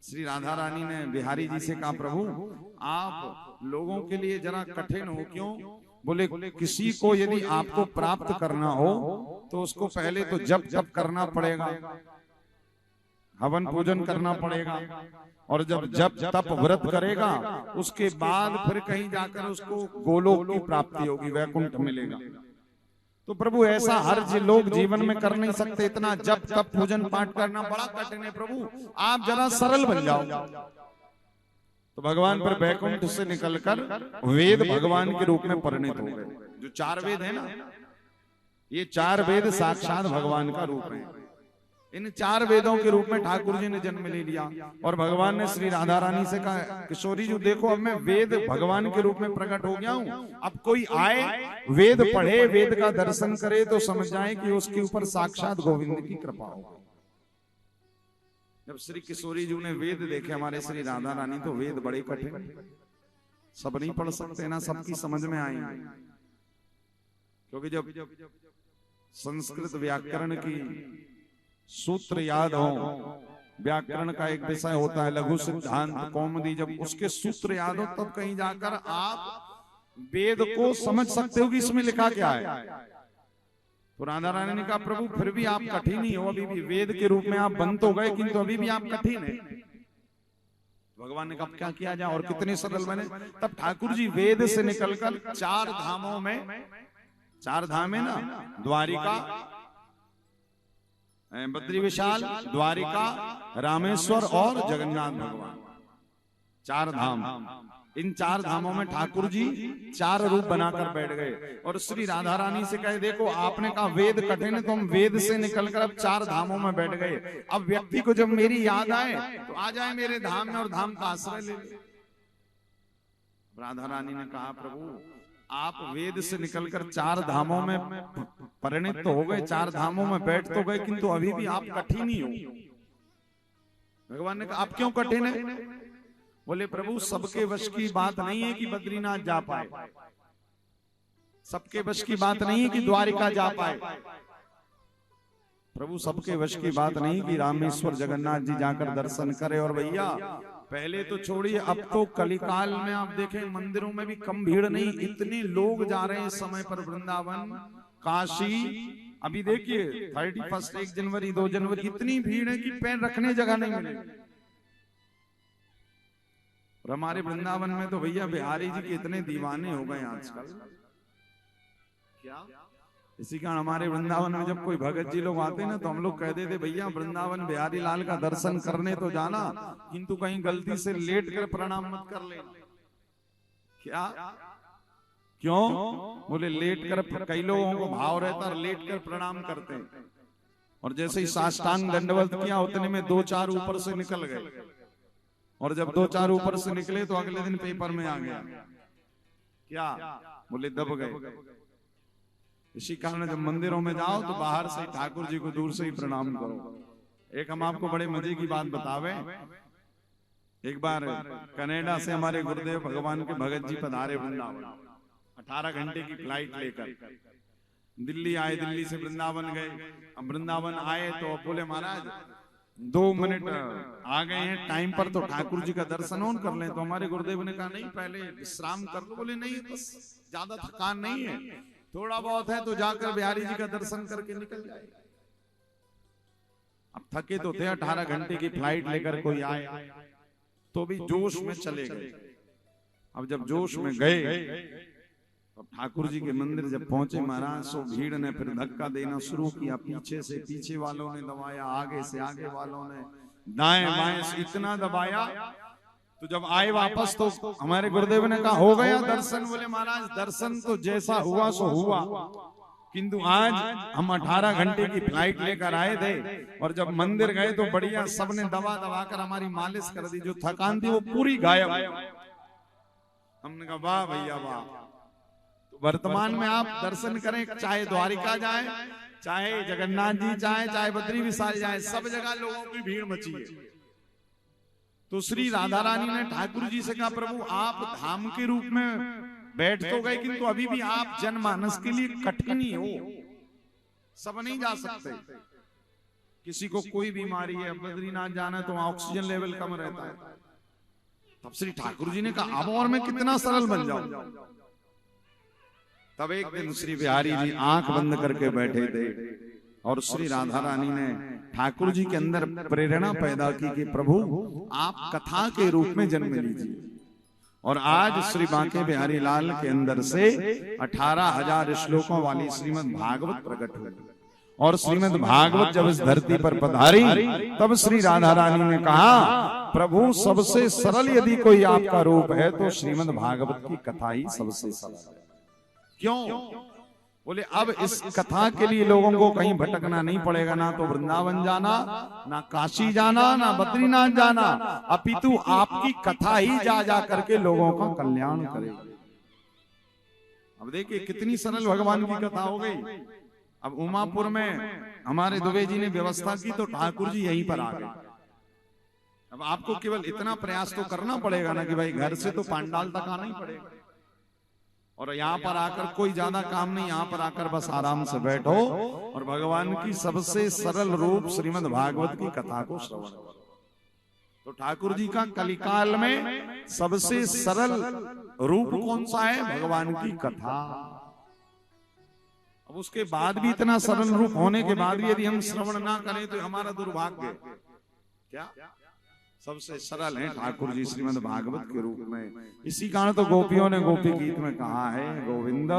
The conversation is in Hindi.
श्री राधा रानी ने बिहारी जी से कहा, प्रभु आप लोगों के लिए जरा कठिन हो क्यों? बोले किसी को यदि आपको प्राप्त करना हो तो उसको पहले तो जप तप करना पड़ेगा, हवन पूजन करना पड़ेगा, और जब जप तप व्रत करेगा उसके बाद फिर कहीं जाकर उसको गोलोक की प्राप्ति होगी, वैकुंठ मिलेगा। तो प्रभु ऐसा हर लोग जीवन में कर नहीं सकते, इतना जप तप पूजन पाठ करना बड़ा कठिन है, प्रभु आप जरा सरल बन जाओ। तो भगवान पर वैकुंठ से निकलकर वेद भगवान के रूप में परिणित हो गए। जो 4 वेद है ना, ये 4 वेद साक्षात भगवान का रूप है। इन 4 वेदों के रूप में ठाकुर जी ने जन्म ले लिया। और भगवान ने श्री राधा रानी से कहा, किशोरी जी देखो अब मैं वेद भगवान के रूप में प्रकट हो गया हूं, अब कोई आए वेद पढ़े वेद का दर्शन करे तो समझ जाए कि उसके ऊपर साक्षात गोविंद की कृपा हो। जब श्री किशोरी जी ने वेद देखे हमारे श्री राधा रानी, तो वेद बड़े कठिन, सब नहीं पढ़ सकते ना, सबकी समझ में आई, क्योंकि जब संस्कृत व्याकरण की सूत्र याद हो, व्याकरण का एक विषय होता है लघु सिद्धांत कौमुदी, जब उसके सूत्र याद हो तब कहीं जाकर आप वेद को समझ सकते हो कि इसमें लिखा क्या है। तो राधा रानी ने कहा, प्रभु फिर भी आप कठिन ही हो, अभी भी वेद के रूप में आप बन तो गए किंतु अभी भी आप कठिन है। भगवान ने कहा क्या किया जाए और कितने सरल बने। तब ठाकुर जी वेद से निकलकर 4 धामों में, 4 धाम है ना, द्वारिका, बद्री विशाल, द्वारिका, रामेश्वर और जगन्नाथ भगवान, 4 धाम। इन 4 धामों में ठाकुर जी 4 रूप बनाकर बैठ गए। और श्री राधा रानी से कहे, देखो आपने कहा वेद कठिन है, तो हम वेद से निकलकर अब 4 धामों में बैठ गए। अब व्यक्ति को जब मेरी याद आए तो आ जाए मेरे धाम में और धाम का आश्रय ले। राधा रानी ने कहा, प्रभु आप वेद से निकलकर 4 धामों में परिणित तो हो गए, 4 धामों में बैठ तो गए, किंतु अभी भी आप कठिन ही हो। भगवान ने कहा, आप क्यों कठिन है? बोले प्रभु सबके वश की बात नहीं है कि बद्रीनाथ जा पाए, सबके वश की बात नहीं है कि द्वारिका जा पाए, प्रभु सबके वश की बात नहीं कि रामेश्वर जगन्नाथ जी जाकर दर्शन करे। और भैया पहले तो छोड़िए, अब तो कलिकाल में आप देखें मंदिरों में भी कम भीड़ नहीं, इतने लोग जा रहे हैं इस समय पर वृंदावन, काशी। अभी देखिए 31 1 जनवरी 2 जनवरी इतनी भीड़ है कि पैर रखने जगह नहीं मिले। और हमारे वृंदावन में तो भैया बिहारी जी के इतने दीवाने हो गए आजकल, क्या इसी कारण हमारे वृंदावन में जब कोई भगत जी लोग आते ना तो हम लोग कह देते, भैया वृंदावन बिहारी लाल का दर्शन करने तो जाना, किंतु कहीं गलती से लेट कर प्रणाम मत कर लेना। क्या क्यों? बोले लेट कर, कई लोगों को भाव रहता है लेट कर प्रणाम करते हैं, और जैसे ही साष्टांग दंडवत किया उतने में 2-4 ऊपर से निकल गए, और जब 2-4 ऊपर से निकले तो अगले दिन पेपर में आ गया, क्या बोले दब गए। इसी कारण जब मंदिरों में जाओ तो बाहर से ठाकुर जी को दूर से ही प्रणाम करो। एक हम आपको बड़े मजे की बात बतावे, एक बार कनाडा से हमारे गुरुदेव भगवान के भगत जी पधारे वृंदावन, 18 घंटे की फ्लाइट लेकर दिल्ली आए, दिल्ली से वृंदावन गए। अब वृंदावन आए तो बोले महाराज 2 मिनट आ गए हैं टाइम पर, तो ठाकुर जी का दर्शन ऑन कर लें। तो हमारे गुरुदेव ने कहा नहीं पहले विश्राम कर लो। बोले नहीं बस ज्यादा थकान नहीं है, थोड़ा बहुत है तो जाकर बिहारी जी का दर्शन करके निकल जाए। अब थके तो थे, 18 घंटे की फ्लाइट लेकर कोई आए तो भी जोश में चले गए। अब जब जोश में गए अब ठाकुर जी के मंदिर जब पहुंचे महाराज, सो भीड़ ने फिर धक्का देना शुरू किया, पीछे से पीछे वालों ने दबाया, आगे से आगे वालों ने, दाएं बाएं से इतना दबाया। तो जब आए वापस तो हमारे गुरुदेव ने कहा हो गया दर्शन। बोले महाराज दर्शन तो जैसा हुआ सो हुआ, किंतु आज हम 18 घंटे की फ्लाइट लेकर आए थे, और जब मंदिर गए तो बढ़िया सबने दबा दबा कर हमारी मालिश कर दी, जो थकान थी वो पूरी गायब। हमने कहा वाह भैया वाह। तो वर्तमान में आप दर्शन करें, चाहे द्वारिका जाए, चाहे जगन्नाथ जी जाए, चाहे बद्री विशाल जाए, सब जगह लोगों की भीड़ मची है। तो श्री राधा रानी ने ठाकुर जी से कहा प्रभु आप धाम के रूप में बैठ तो गए, किंतु अभी भी आप जनमानस के लिए कठिन ही हो, सब नहीं जा सकते। किसी को कोई बीमारी है, बद्रीनाथ जाना है तो वहां ऑक्सीजन लेवल कम रहता है, तब श्री ठाकुर जी ने कहा अब और मैं कितना सरल बन जाऊं। तब एक दिन श्री बिहारी जी आंख बंद करके बैठे थे और श्री राधा रानी ने ठाकुर जी के अंदर प्रेरणा पैदा की कि प्रभु आप कथा के रूप में जन्म लीजिए। और आज श्री बांके बिहारी लाल के अंदर से 18,000 श्लोकों वाली श्रीमद् भागवत प्रकट हुई। और श्रीमद् भागवत जब इस धरती पर पधारी तब श्री राधा रानी ने कहा प्रभु सबसे सरल यदि कोई आपका रूप है तो श्रीमद् भागवत की कथा ही सबसे सरल है। क्यों? बोले अब इस कथा के लिए लोगों को कहीं भटकना नहीं पड़ेगा, ना तो वृंदावन जाना, ना काशी जाना, ना बद्रीनाथ जाना, अपितु आपकी कथा ही जा जा करके लोगों का कल्याण करेगी। अब देखिए कितनी सरल भगवान की कथा हो गई। अब उमापुर में हमारे दुबे जी ने व्यवस्था की तो ठाकुर जी यहीं पर आ गए। अब आपको केवल इतना प्रयास तो करना पड़ेगा ना कि भाई घर से तो पांडाल तक आना ही पड़ेगा, और यहाँ पर आकर कोई ज्यादा काम नहीं, यहाँ पर आकर बस आराम से बैठो और भगवान की सबसे सरल रूप श्रीमद् भागवत की कथा को श्रवण करो। तो ठाकुर जी का कलिकाल में सबसे सरल रूप कौन सा है? भगवान की कथा। अब उसके बाद भी इतना सरल रूप होने के बाद भी यदि हम श्रवण ना करें तो हमारा दुर्भाग्य। क्या सबसे सरल है ठाकुर जी श्रीमद् भागवत के रूप में। इसी कारण तो गोपियों ने गोपी गीत में कहा है गोविंद